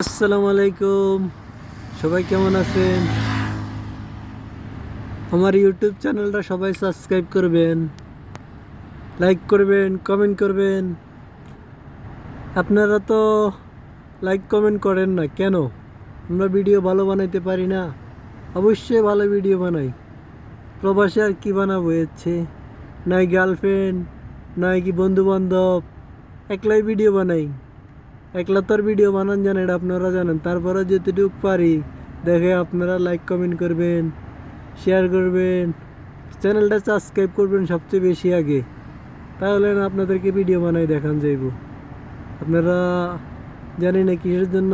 আসসালামু আলাইকুম। সবাই কেমন আছেন? আমার ইউটিউব চ্যানেলটা সবাই সাবস্ক্রাইব করবেন, লাইক করবেন, কমেন্ট করবেন। আপনারা তো লাইক কমেন্ট করেন না কেন? আমরা ভিডিও ভালো বানাইতে পারি না? অবশ্যই ভালো ভিডিও বানাই। প্রবাসে আর কি বানাবো হচ্ছে, নাই গার্লফ্রেন্ড, নাই কি বন্ধু বান্ধব, একলাই ভিডিও বানাই। একলা তোর ভিডিও বানান জানেন, এটা আপনারা জানেন। তারপরে যতটুকু পারি দেখে আপনারা লাইক কমেন্ট করবেন, শেয়ার করবেন, চ্যানেলটা সাবস্ক্রাইব করবেন সবচেয়ে বেশি আগে। তাহলে না আপনাদেরকে ভিডিও বানাই দেখান যাইব। আপনারা জানি না কিসের জন্য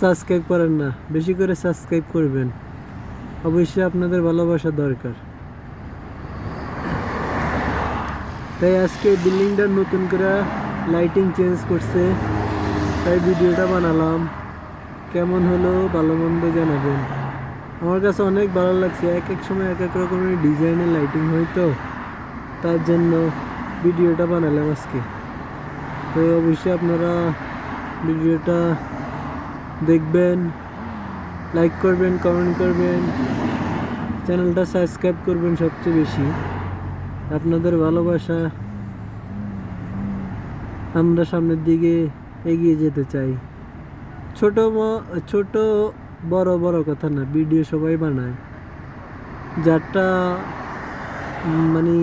সাবস্ক্রাইব করেন না, বেশি করে সাবস্ক্রাইব করবেন। অবশ্যই আপনাদের ভালোবাসা দরকার। তাই আজকে বিল্ডিংটা নতুন করে লাইটিং চেঞ্জ করছে, তাই ভিডিওটা বানালাম। কেমন হলো ভালো মন্দ জানাবেন। আমার কাছে অনেক ভালো লাগছে, এক এক সময় এক এক রকমের ডিজাইনের লাইটিং হয় তো, তার জন্য ভিডিওটা বানালাম আজকে। তো অবশ্যই আপনারা ভিডিওটা দেখবেন, লাইক করবেন, কমেন্ট করবেন, চ্যানেলটা সাবস্ক্রাইব করবেন সবচেয়ে বেশি। আপনাদের ভালোবাসা আমরা সামনের দিকে এগিয়ে যেতে চাই। ছোট বড় বড় কথা না, ভিডিও সবাই বানায়। যারটা মানে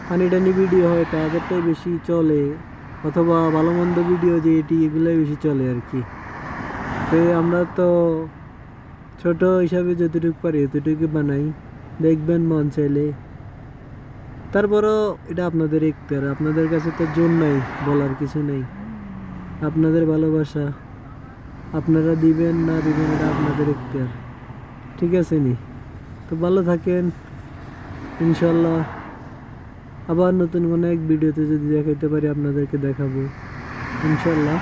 ফানি টানি ভিডিও হয় তাদেরটাই বেশি চলে, অথবা ভালো মন্দ ভিডিও যে এটি এগুলোই বেশি চলে আর কি। তো আমরা তো ছোট হিসাবে যতটুকু পারি এতটুকু বানাই, দেখবেন মন চাইলে। তারপরও এটা আপনাদের ইখতিয়ার, আপনাদের কাছে তো জোর নাই, বলার কিছু নেই। আপনাদের ভালোবাসা আপনারা দিবেন না দিবেন এটা আপনাদের ইখতিয়ার। ঠিক আছে নি? তো ভালো থাকেন, ইনশাল্লাহ আবার নতুন কোনো এক ভিডিওতে যদি দেখাইতে পারি আপনাদেরকে দেখাবো ইনশাল্লাহ।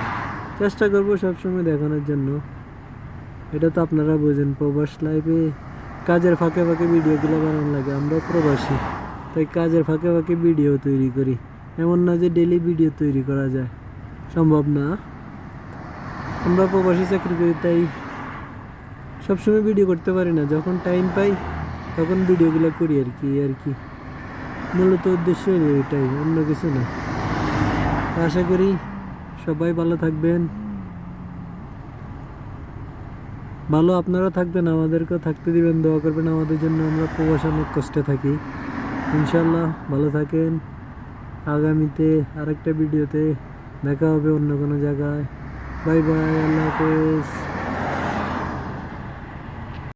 চেষ্টা করবো সবসময় দেখানোর জন্য। এটা তো আপনারা বোঝেন, প্রবাস লাইফে কাজের ফাঁকে ফাঁকে ভিডিওগুলো বানানো লাগে। আমরা প্রবাসী, তাই কাজের ফাঁকে ফাঁকে ভিডিও তৈরি করি। এমন না যে ডেলি ভিডিও তৈরি করা যায়, সম্ভব না। আমরা প্রবাসী চাকরি করি, তাই সবসময় ভিডিও করতে পারি না। যখন টাইম পাই তখন ভিডিওগুলো করি আর কি। মূলত উদ্দেশ্য হলো এটাই, অন্য কিছু না। আশা করি সবাই ভালো থাকবেন, ভালো আপনারা থাকবেন, আমাদেরকেও থাকতে দিবেন, দোয়া করবেন আমাদের জন্য। আমরা প্রবাসে অনেক কষ্টে থাকি। ইনশাল্লাহ ভালো থাকেন। আগামীতে আরেকটা ভিডিওতে দেখা হবে অন্য কোনো জায়গায়। বাই বাই, আল্লাহ হাফেজ।